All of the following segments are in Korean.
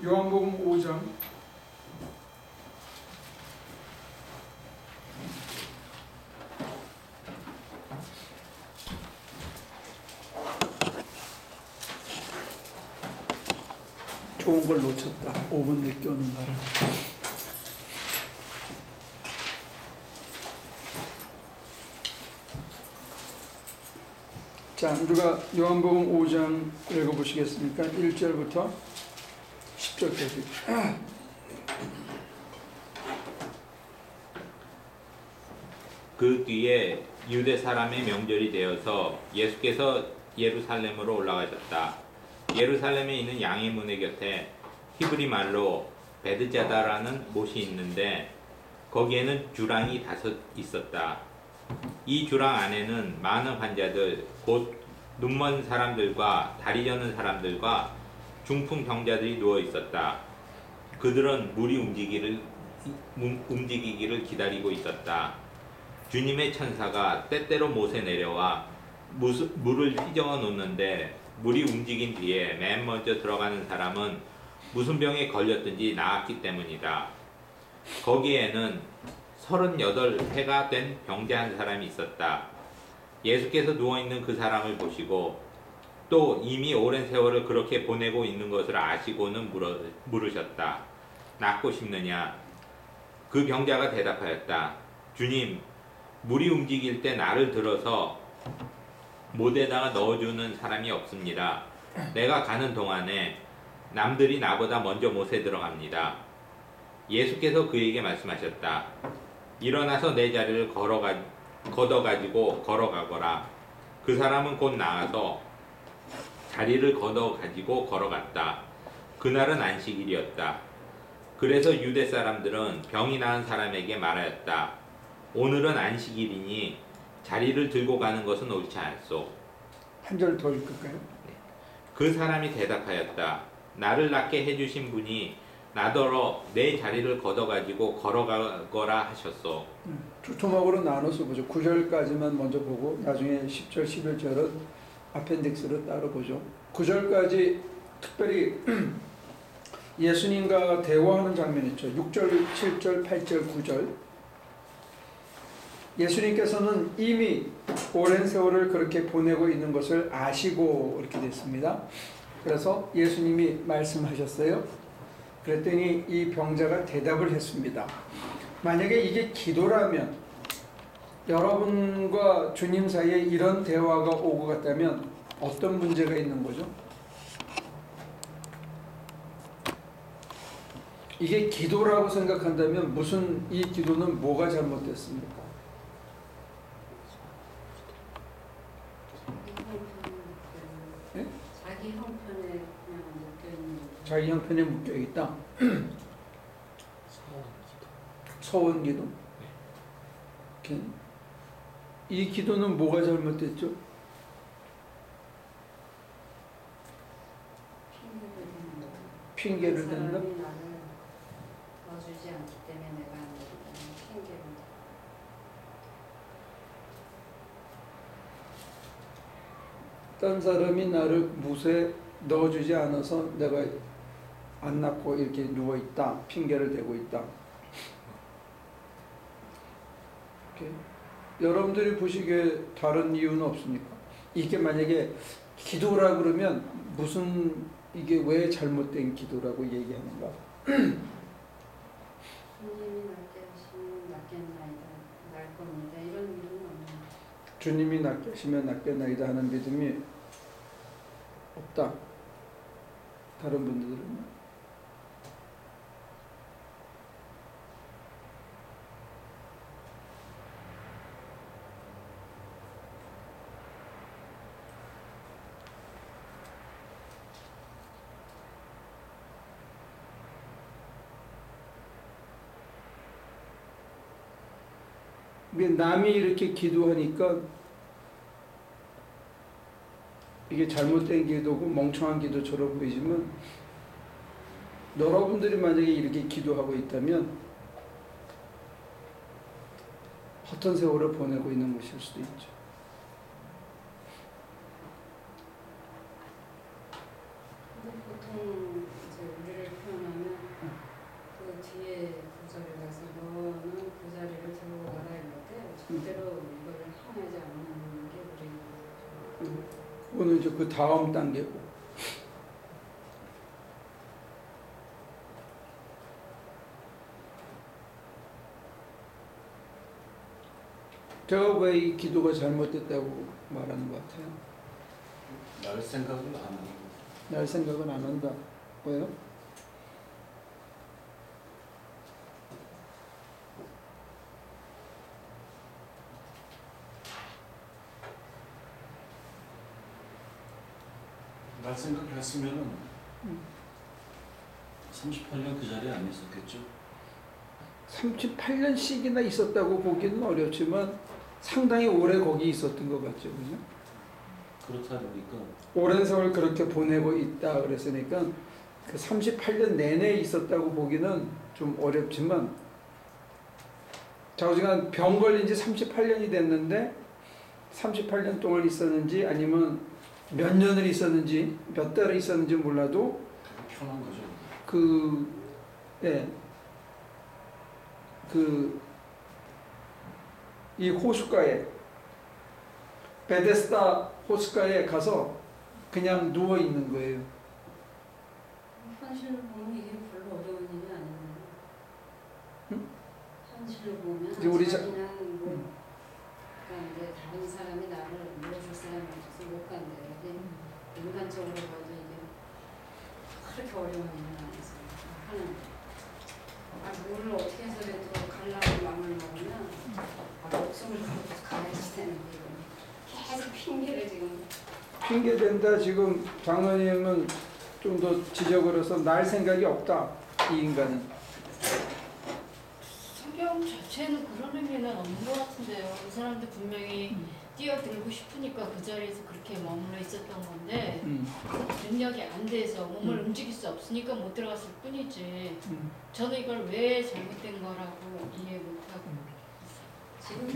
요한복음 5장 좋은 걸 놓쳤다. 5분 늦게 오는 바람. 자, 누가 요한복음 5장 읽어보시겠습니까? 1절부터 10절까지. 그 뒤에 유대 사람의 명절이 되어서 예수께서 예루살렘으로 올라가셨다. 예루살렘에 있는 양의 문의 곁에 히브리 말로 베드자다라는 못이 있는데 거기에는 주랑이 5 있었다. 이 주랑 안에는 많은 환자들, 곧 눈먼 사람들과 다리 저는 사람들과 중풍 병자들이 누워 있었다. 그들은 물이 움직이기를 기다리고 있었다. 주님의 천사가 때때로 못에 내려와 물을 휘저어 놓는데 물이 움직인 뒤에 맨 먼저 들어가는 사람은 무슨 병에 걸렸든지 나았기 때문이다. 거기에는 38해가 된 병자 한 사람이 있었다. 예수께서 누워있는 그 사람을 보시고 또 이미 오랜 세월을 그렇게 보내고 있는 것을 아시고는 물으셨다. 낫고 싶느냐? 그 병자가 대답하였다. 주님, 물이 움직일 때 나를 들어서 못에다가 넣어주는 사람이 없습니다. 내가 가는 동안에 남들이 나보다 먼저 못에 들어갑니다. 예수께서 그에게 말씀하셨다. 일어나서 내 자리를 걷어가지고 걸어가거라. 그 사람은 곧 나가서 자리를 걷어가지고 걸어갔다. 그날은 안식일이었다. 그래서 유대 사람들은 병이 나은 사람에게 말하였다. 오늘은 안식일이니 자리를 들고 가는 것은 옳지 않소. 한 절 더 읽을까요? 그 사람이 대답하였다. 나를 낫게 해주신 분이 나더러 내 자리를 걷어가지고 걸어가거라 하셨소. 두 토막으로 나눠서 보죠. 9절까지만 먼저 보고 나중에 10절, 11절은 아펜딕스로 따로 보죠. 9절까지 특별히 예수님과 대화하는 장면 있죠. 6절, 7절, 8절, 9절. 예수님께서는 이미 오랜 세월을 그렇게 보내고 있는 것을 아시고 이렇게 됐습니다. 그래서 예수님이 말씀하셨어요. 그랬더니 이 병자가 대답을 했습니다. 만약에 이게 기도라면, 여러분과 주님 사이에 이런 대화가 오고 갔다면 어떤 문제가 있는 거죠? 이게 기도라고 생각한다면 이 기도는 뭐가 잘못됐습니까? 네? 자기 형편에 묶여있다. 서원 기도. 이 기도는 뭐가 잘못됐죠? 핑계를 댄다. 넣어주지 않기 때문에 내가 핑계를. 딴 사람이 나를 못에 넣어주지 않아서 내가 안 낳고 이렇게 누워있다. 핑계를 대고 있다. 이렇게. 여러분들이 보시기에 다른 이유는 없습니까? 이게 만약에 기도라 그러면 이게 왜 잘못된 기도라고 얘기하는가? 주님이 낫게 하시면 낫겠나이다, 날 겁니다. 이런 믿음은 없나요? 주님이 낫게 하시면 낫겠나이다 하는 믿음이 없다. 다른 분들은 남이 이렇게 기도하니까 이게 잘못된 기도고 멍청한 기도처럼 보이지만 여러분들이 만약에 이렇게 기도하고 있다면 허튼 세월을 보내고 있는 것일 수도 있죠. 보통 이제 우리를 표현 그거는 이제 그 다음 단계고. 제가 왜 이 기도가 잘못됐다고 말하는 것 같아요? 날 생각은 안 하고. 날 생각은 안 한다. 왜요? 날 생각을 했으면은 38년 그 자리에 안 있었겠죠. 38년씩이나 있었다고 보기는 어렵지만 상당히 오래 거기 있었던 것 같죠. 그죠? 그렇다 보니까 오랜 세월 그렇게 보내고 있다 그랬으니까 그 38년 내내 있었다고 보기는 좀 어렵지만 자우지간 병 걸린 지 38년이 됐는데 38년 동안 있었는지 아니면 몇 년을 있었는지 몇 달을 있었는지 몰라도 그게 편한 거죠. 이 호숫가에 베데스다 호숫가에 가서 그냥 누워 있는 거예요. 현실로 보면 이게 별로 어려운 일이 아니에요. 응? 현실로 보면 이제 우리 그냥 뭐 그러니까 이제 다른 사람이 나를 물어줄 사람이 없어서 못 간대. 근데 인간적으로 봐도 이게 그렇게 어려운 일은 아니었어요. 하는 물을 어떻게 해서라도 가려고 마음을 먹으면 목숨을 걸고 가야지 되는데 계속 핑계를 지금 핑계 댄다. 지금 장로님은 좀 더 지적을 해서 날 생각이 없다. 이 인간은. 성경 자체는 그런 의미는 없는 것 같은데요. 이 사람도 분명히 뛰어들고 싶으니까 그 자리에서 그렇게 머물러 있었던 건데 능력이 안 돼서 몸을 움직일 수 없으니까 못 들어갔을 뿐이지. 저는 이걸 왜 잘못된 거라고 이해 못하고 지금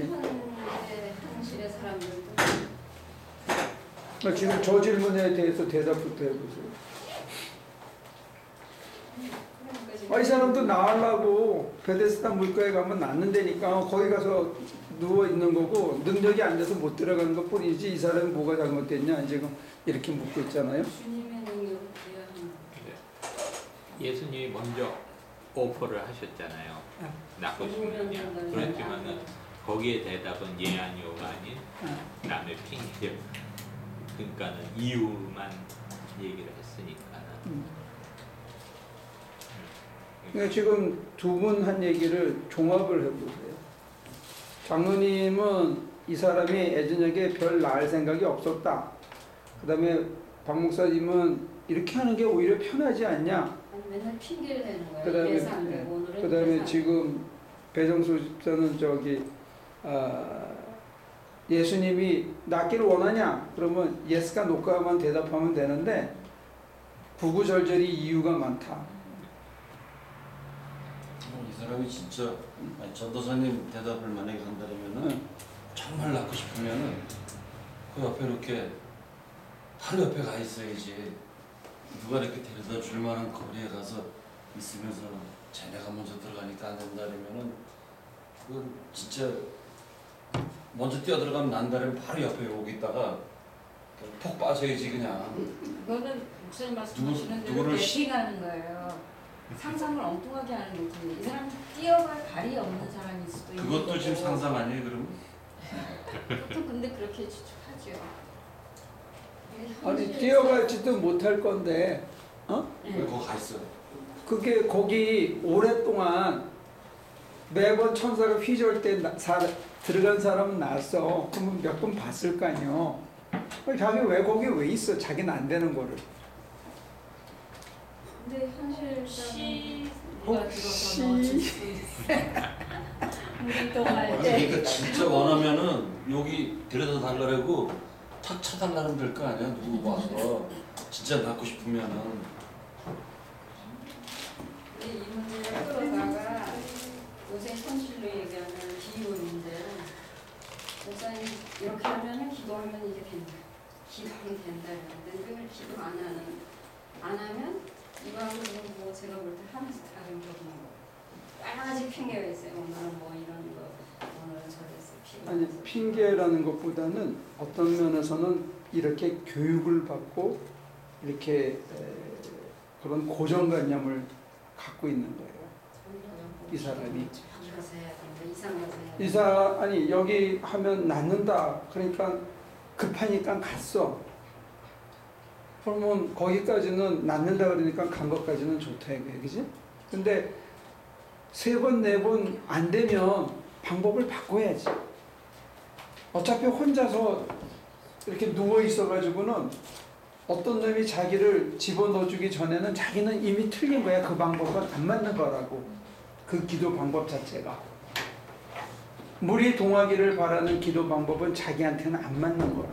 현실의 사람들도 지금 저 질문에 대해서 대답부터 해보세요. 그러니까 지금 이 사람도 나으려고 베데스다 물가에 가면 낫는다니까 거기 가서 누워 있는 거고 능력이 안 돼서 못 들어가는 것 뿐이지 이 사람이 뭐가 잘못됐냐 지금 이렇게 묻고 있잖아요. 주님의 능력을 부여하는 예수님이 먼저 오퍼를 하셨잖아요. 낳고 싶느냐. 그렇지만은 거기에 대답은 예 아니오가 아닌 남의 핑계. 그러니까는 이유만 얘기를 했으니까는. 그러니까 지금 두 분 한 얘기를 종합을 해보세요. 장로님은 이 사람이 애저녁에 별 나을 생각이 없었다. 그 다음에 박 목사님은 이렇게 하는 게 오히려 편하지 않냐. 아니 맨날 핑계를 대는 거예요. 그다음에 이래서 안 되고 오늘은 그다음에 이래서 안 지금 배정수 집사는 예수님이 낫기를 원하냐? 그러면 예스가 노가만 대답하면 되는데 구구절절히 이유가 많다. 이 사람이 진짜 전도사님 대답을 만약에 한다면은 정말 낳고 싶으면은 그 옆에 이렇게 바로 옆에 가 있어야지. 누가 이렇게 데려다 줄 만한 거리에 가서 있으면서 쟤네가 먼저 들어가니까 안 된다면은 그건 진짜 먼저 뛰어들어가면 난다면 바로 옆에 여기 있다가 푹 빠져야지 그냥. 그거는 목사님 말씀하시는 대로 누구를 배신하는 거예요. 상상을 엉뚱하게 하는 거지. 이 사람은 뛰어갈 발이 없는 사람일 수도 있는 거고. 그것도 지금 상상 아니에요 그러면? 보통 근데 그렇게 추측하죠. 아니 뛰어갈지도 못할 건데 왜 거기 가 있어? 그게 거기 오랫동안 매번 천사가 휘저을 때 들어간 사람은 났어. 그러면 몇 번 봤을 거 아니요. 자기 왜 거기 왜 있어? 자기는 안 되는 거를. 근데 현실적인 시가 들어서 넣어줄 수 있어. 운동할 때. 그러니까 진짜 원하면은 여기 데려다 달라고 탁 차달라는 될 거 아니야 누구 와서 진짜 낳고 싶으면은. 이 문제를 끌어다가 요새 현실로 얘기하면 기도인데 목사님 이렇게 하면은 기도하면 이게 된다. 기도하면 된다 이러는데 늘 기도 안 하면 이거하고 뭐 제가 볼 때 하면서 다른 거뭐 빨간색 핑계가 있어요. 오늘은 뭐 이런 거 오늘은 저랬어. 아니 핑계라는 것보다는 어떤 면에서는 이렇게 교육을 받고 이렇게 그런 고정관념을 갖고 있는 거예요. 이 사람이. 아니 여기 하면 낫는다. 그러니까 급하니까 갔어. 그러면 거기까지는 낫는다 그러니까 간 것까지는 좋다 이거야, 그지? 근데 3번, 4번 안 되면 방법을 바꿔야지. 어차피 혼자서 이렇게 누워 있어가지고는 어떤 놈이 자기를 집어넣어주기 전에는 자기는 이미 틀린 거야. 그 방법은 안 맞는 거라고. 그 기도 방법 자체가. 물이 동하기를 바라는 기도 방법은 자기한테는 안 맞는 거야.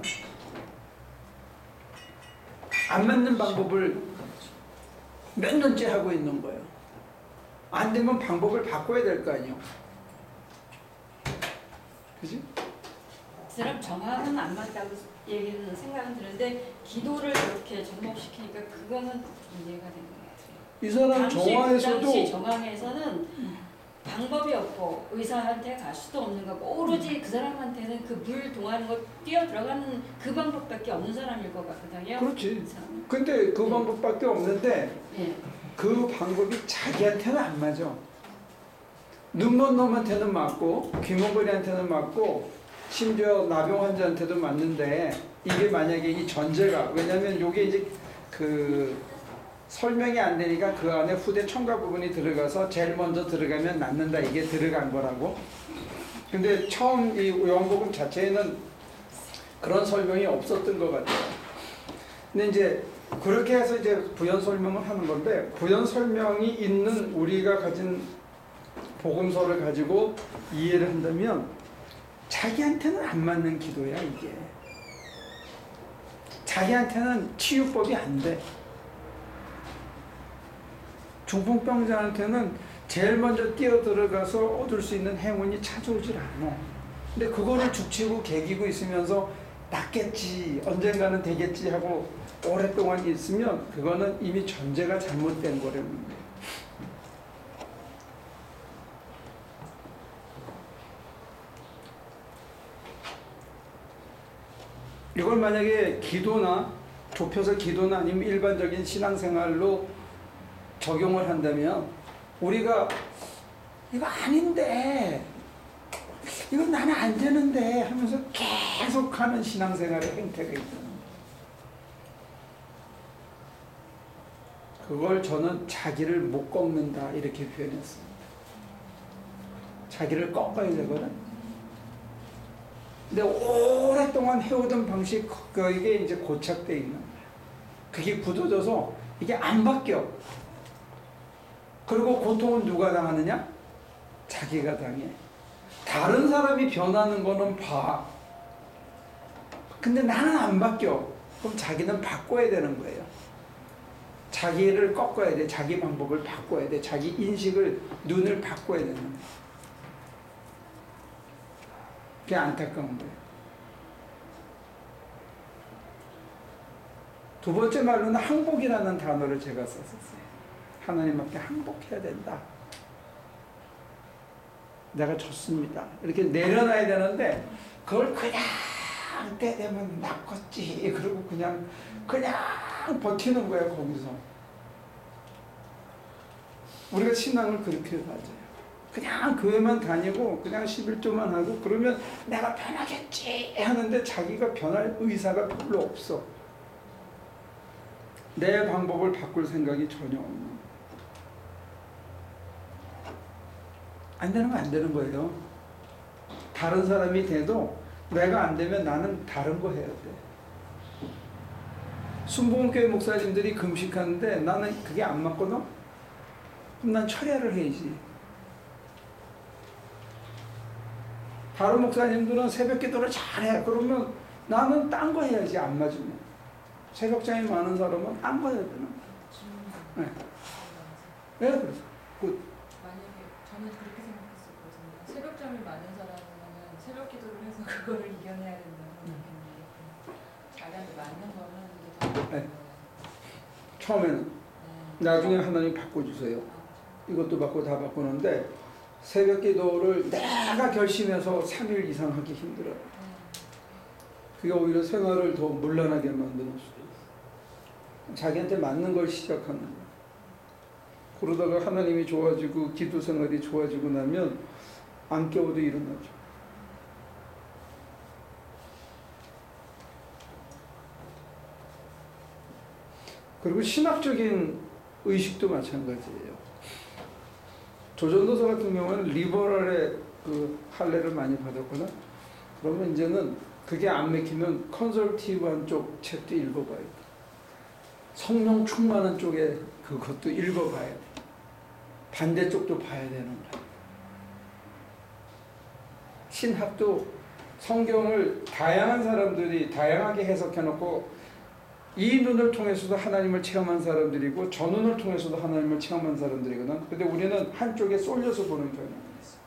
안 맞는 방법을 몇 년째 하고 있는 거예요. 안 되면 방법을 바꿔야 될 거 아니에요. 그지? 그 사람 정황은 안 맞다고 얘기는 생각은 드는데 기도를 이렇게 접목시키니까 그거는 문제가 되는 것 같아요. 이 사람 정황에서도 당시 정황에서는 방법이 없고 의사한테 갈 수도 없는 거고 오로지 그 사람한테는 그 물 동하는 거 뛰어 들어가는 그 방법밖에 없는 사람일 것 같거든요. 그렇지. 그 사람은. 근데 그 방법밖에 없는데 예. 그 방법이 자기한테는 안 맞아. 눈먼 놈한테는 맞고 귀머거리한테는 맞고 심지어 나병 환자한테도 맞는데 이게 만약에 이 전제가 왜냐면 이게 이제 그 설명이 안 되니까 그 안에 후대 첨가 부분이 들어가서 제일 먼저 들어가면 낫는다 이게 들어간 거라고. 근데 처음 이 요한복음 자체에는 그런 설명이 없었던 것 같아요. 근데 이제 그렇게 해서 이제 부연 설명을 하는 건데 부연 설명이 있는 우리가 가진 복음서를 가지고 이해를 한다면 자기한테는 안 맞는 기도야 이게. 자기한테는 치유법이 안 돼. 중풍병자한테는 제일 먼저 뛰어들어가서 얻을 수 있는 행운이 찾아오질 않아. 근데 그거를 죽치고 개기고 있으면서 낫겠지, 언젠가는 되겠지 하고 오랫동안 있으면 그거는 이미 전제가 잘못된 거라는 거예요. 이걸 만약에 기도나 좁혀서 기도나 아니면 일반적인 신앙생활로 적용을 한다면 우리가 이거 아닌데 이거 나는 안 되는데 하면서 계속하는 신앙생활의 행태가 있다는 거예요. 그걸 저는 자기를 못 꺾는다 이렇게 표현했습니다. 자기를 꺾어야 되거든. 근데 오랫동안 해오던 방식 그게 이제 고착되어 있는 거예요. 그게 굳어져서 이게 안 바뀌어. 그리고 고통은 누가 당하느냐? 자기가 당해. 다른 사람이 변하는 거는 봐. 근데 나는 안 바뀌어. 그럼 자기는 바꿔야 되는 거예요. 자기를 꺾어야 돼. 자기 방법을 바꿔야 돼. 자기 인식을, 눈을 바꿔야 되는 거예요. 그게 안타까운 거예요. 두 번째 말로는 항복이라는 단어를 제가 썼었어요. 하나님 앞에 항복해야 된다. 내가 졌습니다. 이렇게 내려놔야 되는데 그걸 그냥 때 되면 낚았지. 그리고 그냥 버티는 거야 거기서. 우리가 신앙을 그렇게 가져요. 그냥 교회만 다니고 그냥 11조만 하고 그러면 내가 변하겠지 하는데 자기가 변할 의사가 별로 없어. 내 방법을 바꿀 생각이 전혀 없는 거예요. 안 되는 건 안 되는 거예요. 다른 사람이 돼도 내가 안 되면 나는 다른 거 해야 돼. 순복음교회 목사님들이 금식하는데 나는 그게 안 맞거든? 그럼 난 철야를 해야지. 다른 목사님들은 새벽 기도를 잘해. 그러면 나는 딴 거 해야지 안 맞으면. 새벽잠이 많은 사람은 딴 거 해야 되는 거야. 네. 왜 그래서? 만약에 저는 그렇게 생각했었거든요. 새벽잠이 많은 사람은 새벽 기도를 해서 그거를 이겨내야 된다고 생각했는데 자기한테 맞는 거는 이게 다 네. 처음에는 나중에 하나님 바꿔주세요. 이것도 바꾸고 다 바꾸는데 새벽 기도를 내가 결심해서 3일 이상 하기 힘들어요. 그게 오히려 생활을 더 문란하게 만드는 수도 있어. 자기한테 맞는 걸 시작하는 거야. 그러다가 하나님이 좋아지고 기도 생활이 좋아지고 나면 안 깨워도 일어나죠. 그리고 신학적인 의식도 마찬가지예요. 조전도서 같은 경우는 리버럴의 그 할례를 많이 받았거나 그러면 이제는 그게 안 맥히면 컨설티브한 쪽 책도 읽어봐야 돼. 성령 충만한 쪽에 그것도 읽어봐야 돼. 반대쪽도 봐야 되는 거야. 신학도 성경을 다양한 사람들이 다양하게 해석해놓고 이 눈을 통해서도 하나님을 체험한 사람들이고 저 눈을 통해서도 하나님을 체험한 사람들이거든. 근데 우리는 한쪽에 쏠려서 보는 경향이 있어.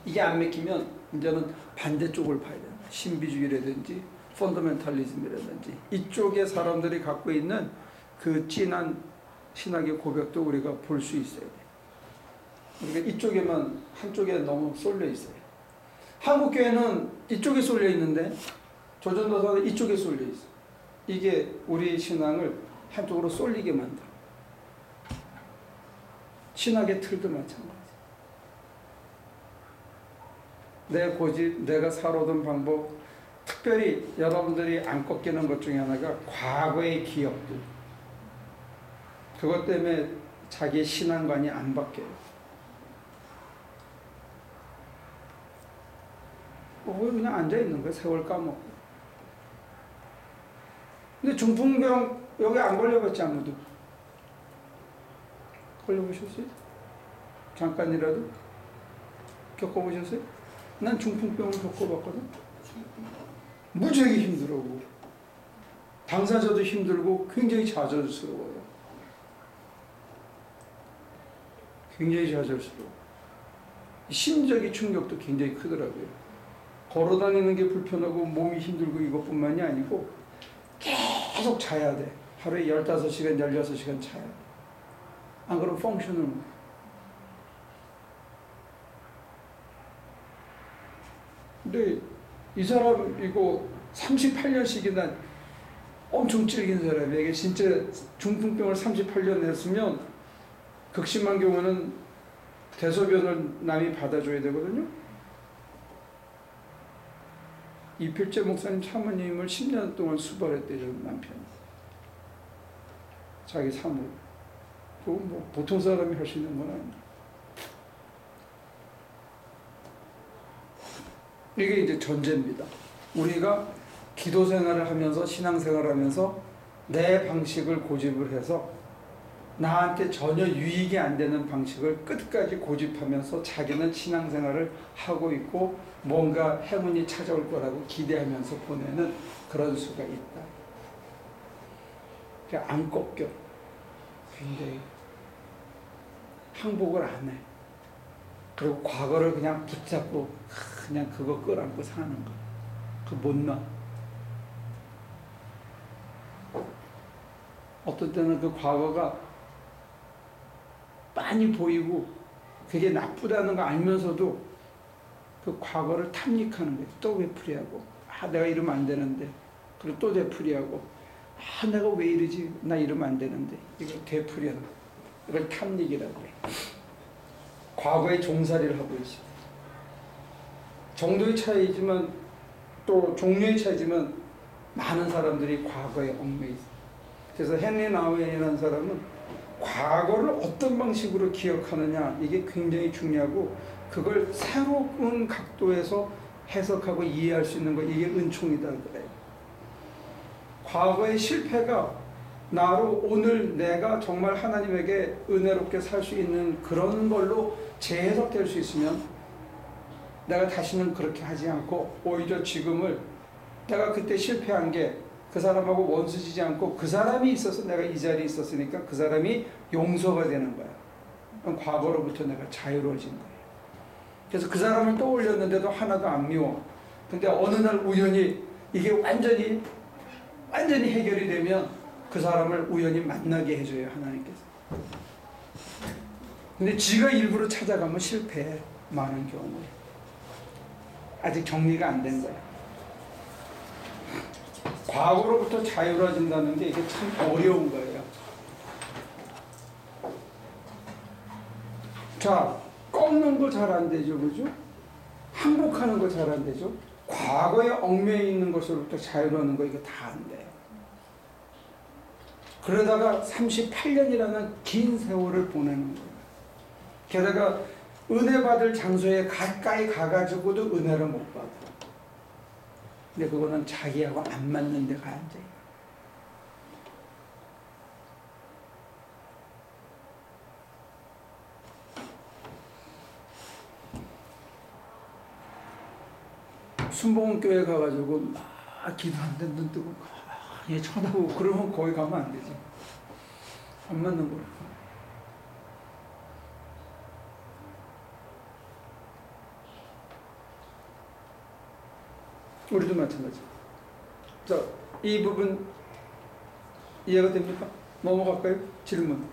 이게 안 맥히면 이제는 반대쪽을 봐야 된다. 신비주의라든지 펀더멘탈리즘이라든지 이쪽에 사람들이 갖고 있는 그 진한 신학의 고백도 우리가 볼 수 있어야 돼. 그러니까 이쪽에만 한쪽에 너무 쏠려 있어요. 한국 교회는 이쪽에 쏠려 있는데 조전도서는 이쪽에 쏠려 있어. 이게 우리 신앙을 한쪽으로 쏠리게 만들어. 신학의 틀도 마찬가지. 내 고집, 내가 살아오던 방법, 특별히 여러분들이 안 꺾이는 것 중에 하나가 과거의 기억들. 그것 때문에 자기의 신앙관이 안 바뀌어요. 그냥 앉아있는 거야, 세월 까먹고. 근데 중풍병 여기 안 걸려봤지 아무도? 걸려보셨어요? 잠깐이라도? 겪어보셨어요? 난 중풍병을 겪어봤거든. 무지하게 힘들고 당사자도 힘들고 굉장히 좌절스러워요. 굉장히 좌절스러워. 심적인 충격도 굉장히 크더라고요. 걸어다니는 게 불편하고 몸이 힘들고 이것뿐만이 아니고 계속 자야 돼. 하루에 15시간, 16시간 자야 돼. 안 그러면 펑션을 못 해. 근데 이 사람 이거 38년씩이나 엄청 찔긴 사람에게 진짜 중풍병을 38년 했으면 극심한 경우는 대소변을 남이 받아줘야 되거든요. 이필재 목사님 사모님을 10년 동안 수발했대요, 남편이. 자기 사모. 그거 뭐 보통 사람이 할 수 있는 건 아니에요. 이게 이제 전제입니다. 우리가 기도 생활을 하면서 신앙 생활을 하면서 내 방식을 고집을 해서 나한테 전혀 유익이 안 되는 방식을 끝까지 고집하면서 자기는 신앙 생활을 하고 있고 뭔가 행운이 찾아올 거라고 기대하면서 보내는 그런 수가 있다. 그러니까 안 꺾여. 굉장히 항복을 안 해. 그리고 과거를 그냥 붙잡고 그냥 그거 끌안고 사는 거. 그 못나. 어떤 때는 그 과거가 많이 보이고 그게 나쁘다는 거 알면서도 그 과거를 탐닉하는 거예요. 또 되풀이하고 내가 이러면 안 되는데 그리고 또 되풀이하고 내가 왜 이러지? 나 이러면 안 되는데 이걸 되풀이하는 거예요. 이걸 탐닉이라고 해요. 과거의 종살이를 하고 있어요. 정도의 차이지만 또 종류의 차이지만 많은 사람들이 과거에 얽매여 있어요. 그래서 헨리 나우엔이라는 사람은 과거를 어떤 방식으로 기억하느냐 이게 굉장히 중요하고 그걸 새로운 각도에서 해석하고 이해할 수 있는 거 이게 은총이다 그래요. 과거의 실패가 나로 오늘 내가 정말 하나님에게 은혜롭게 살 수 있는 그런 걸로 재해석될 수 있으면 내가 다시는 그렇게 하지 않고 오히려 지금을 내가 그때 실패한 게 그 사람하고 원수지지 않고 그 사람이 있어서 내가 이 자리에 있었으니까 그 사람이 용서가 되는 거야. 그럼 과거로부터 내가 자유로워진 거예요. 그래서 그 사람을 떠올렸는데도 하나도 안 미워. 근데 어느 날 우연히 이게 완전히 해결이 되면 그 사람을 우연히 만나게 해줘요, 하나님께서. 근데 지가 일부러 찾아가면 실패해, 많은 경우에. 아직 정리가 안 된 거야. 과거로부터 자유로워진다는 게 이게 참 어려운 거예요. 자, 꺾는 거 잘 안 되죠, 그죠? 항복하는 거 잘 안 되죠? 과거에 얽매여 있는 것으로부터 자유로워하는 거 이거 다 안 돼요. 그러다가 38년이라는 긴 세월을 보내는 거예요. 게다가 은혜 받을 장소에 가까이 가가지고도 은혜를 못 받아. 근데 그거는 자기하고 안 맞는 데 가야 돼. 순복음교회 가가지고 막 기도하는데 눈 뜨고 가만히 쳐다보고 그러면 거기 가면 안 되지. 안 맞는 거야. 우리도 마찬가지. 자, 이 부분 이해가 됩니까? 넘어갈까요? 질문.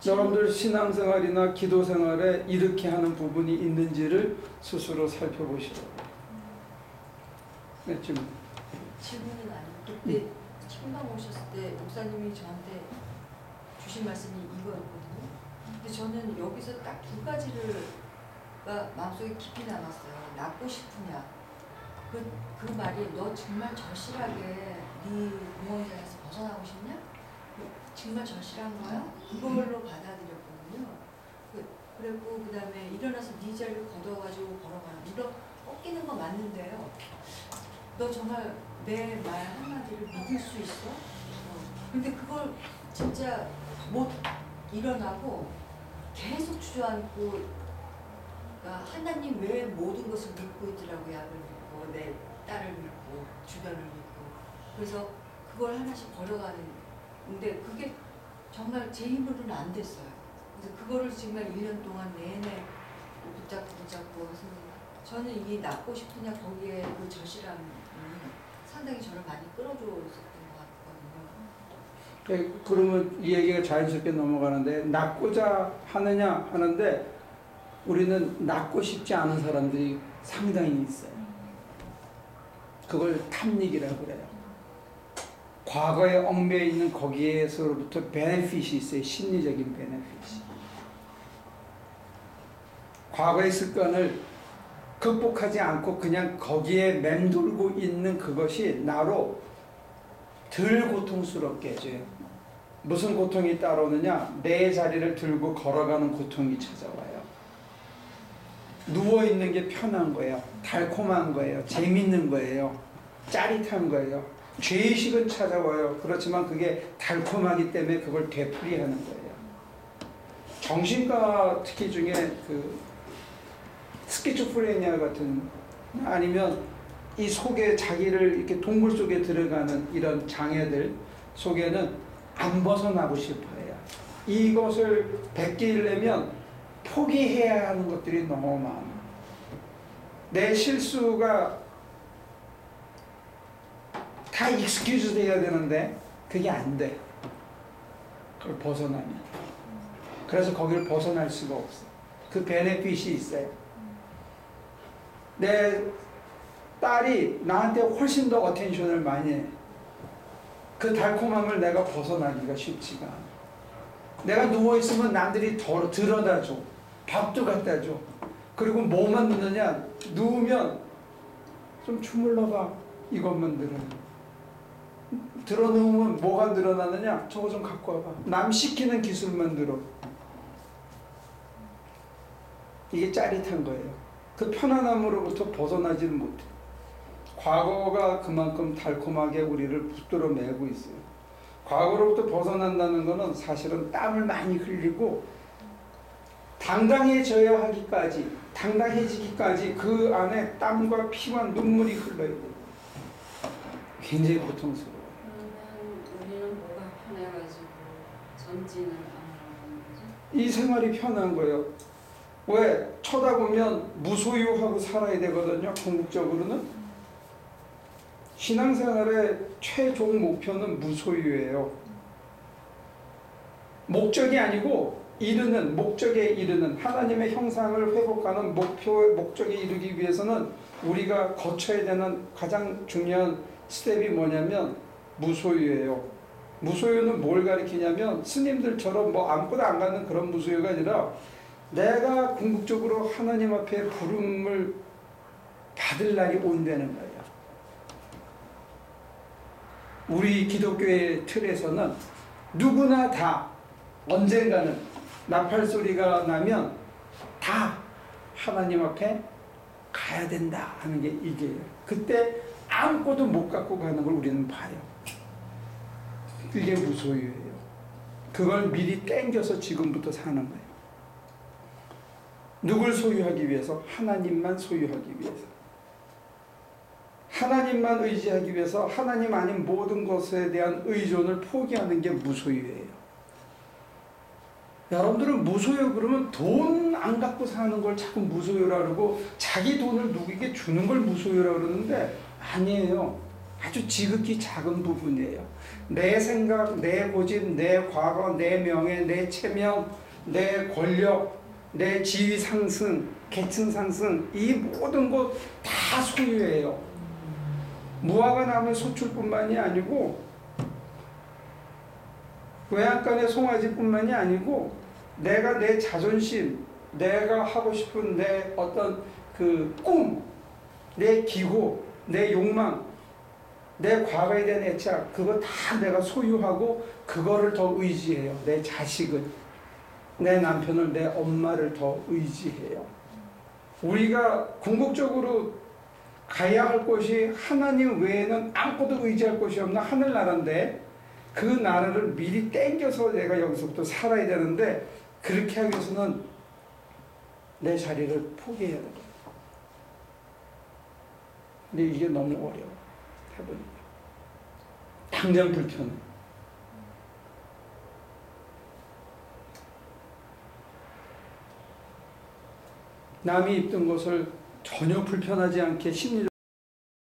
여러분들 신앙생활이나 기도생활에 이렇게 하는 부분이 있는지를 스스로 살펴보시라고. 네, 질문. 질문은 아니고 그때 청방 오셨을 때 목사님이 저한테 주신 말씀이 이거였거든요. 근데 저는 여기서 딱 두 가지가 마음속에 깊이 남았어요. 낳고 싶으냐. 그 말이 너 정말 절실하게 네 공허장에서 벗어나고 싶냐? 정말 절실한 거야? 그걸로 받아들였거든요. 그랬고 그 다음에 일어나서 네 자리를 걷어가지고 걸어가라. 물론 꺾이는 거 맞는데요. 너 정말 내 말 한마디를 믿을 수 있어? 근데 그걸 진짜 못 일어나고 계속 주저앉고 그러니까 하나님 외에 모든 것을 믿고 있더라고요. 약을 믿고 내 딸을 믿고 주변을 믿고 그래서 그걸 하나씩 걸어가는 근데 그게 정말 제 힘으로는 안 됐어요. 그래서 그거를 정말 1년 동안 내내 붙잡고 해서 저는 이 낳고 싶으냐 거기에 그 절실함이 상당히 저를 많이 끌어줬었던 것 같거든요. 그러면 이 얘기가 자연스럽게 넘어가는데 낳고자 하느냐 하는데 우리는 낳고 싶지 않은 사람들이 상당히 있어요. 그걸 탐닉이라고 그래요. 과거에 얽매여 있는 거기에서부터 베네핏이 있어요. 심리적인 베네핏이. 과거의 습관을 극복하지 않고 그냥 거기에 맴돌고 있는 그것이 나로 덜 고통스럽게 해줘요. 무슨 고통이 따라오느냐? 내 자리를 들고 걸어가는 고통이 찾아와요. 누워있는 게 편한 거예요. 달콤한 거예요. 재밌는 거예요. 짜릿한 거예요. 죄의식은 찾아와요. 그렇지만 그게 달콤하기 때문에 그걸 되풀이하는 거예요. 정신과 특히 중에 그 스키조프레니아 같은 아니면 이 속에 자기를 이렇게 동굴 속에 들어가는 이런 장애들 속에는 안 벗어나고 싶어요. 이것을 벗기려면 포기해야 하는 것들이 너무 많아. 내 실수가 다 익스큐즈 돼야 되는데 그게 안 돼. 그걸 벗어나면. 그래서 거기를 벗어날 수가 없어. 그 베네핏이 있어요. 내 딸이 나한테 훨씬 더 어텐션을 많이 해. 그 달콤함을 내가 벗어나기가 쉽지가 않아. 내가 누워있으면 남들이 들어다 줘. 밥도 갖다 줘. 그리고 뭐만 넣느냐? 누우면 좀 주물러봐. 이것만 들어 놓으면 뭐가 늘어나느냐? 저거 좀 갖고 와봐. 남 시키는 기술만 들어. 이게 짜릿한 거예요. 그 편안함으로부터 벗어나지를 못해. 과거가 그만큼 달콤하게 우리를 붙들어 매고 있어요. 과거로부터 벗어난다는 것은 사실은 땀을 많이 흘리고 당당해져야 하기까지, 당당해지기까지 그 안에 땀과 피와 눈물이 흘러야 돼요. 굉장히 고통스러워요. 그러면 우리는 뭐가 편해가지고 전진을 안 하는 거죠? 이 생활이 편한 거예요. 왜? 쳐다보면 무소유하고 살아야 되거든요. 궁극적으로는. 신앙생활의 최종 목표는 무소유예요. 목적이 아니고 이르는 목적에 이르는 하나님의 형상을 회복하는 목적에 이르기 위해서는 우리가 거쳐야 되는 가장 중요한 스텝이 뭐냐면 무소유예요. 무소유는 뭘 가리키냐면 스님들처럼 뭐 아무것도 안 갖는 그런 무소유가 아니라 내가 궁극적으로 하나님 앞에 부름을 받을 날이 온다는 거예요. 우리 기독교의 틀에서는 누구나 다 언젠가는 나팔 소리가 나면 다 하나님 앞에 가야 된다 하는 게 이게요. 그때 아무것도 못 갖고 가는 걸 우리는 봐요. 그게 무소유예요. 그걸 미리 땡겨서 지금부터 사는 거예요. 누굴 소유하기 위해서? 하나님만 소유하기 위해서. 하나님만 의지하기 위해서 하나님 아닌 모든 것에 대한 의존을 포기하는 게 무소유예요. 여러분들은 무소유 그러면 돈 안 갖고 사는 걸 자꾸 무소유라 그러고 자기 돈을 누구에게 주는 걸 무소유라 그러는데 아니에요. 아주 지극히 작은 부분이에요. 내 생각, 내 고집, 내 과거, 내 명예, 내 체면, 내 권력, 내 지위 상승, 계층 상승 이 모든 것 다 소유예요. 무화과 나무 소출뿐만이 아니고 외양간의 송아지뿐만이 아니고 내가 내 자존심, 내가 하고 싶은 내 어떤 그 꿈, 내 기호, 내 욕망, 내 과거에 대한 애착 그거 다 내가 소유하고 그거를 더 의지해요. 내 자식을, 내 남편을, 내 엄마를 더 의지해요. 우리가 궁극적으로 가야 할 곳이 하나님 외에는 아무것도 의지할 곳이 없는 하늘나라인데 그 나라를 미리 땡겨서 내가 여기서부터 살아야 되는데 그렇게 하기 위해서는 내 자리를 포기해야 돼요. 근데 이게 너무 어려워. 해보니까. 당장 불편해. 남이 입던 것을 전혀 불편하지 않게 심리적으로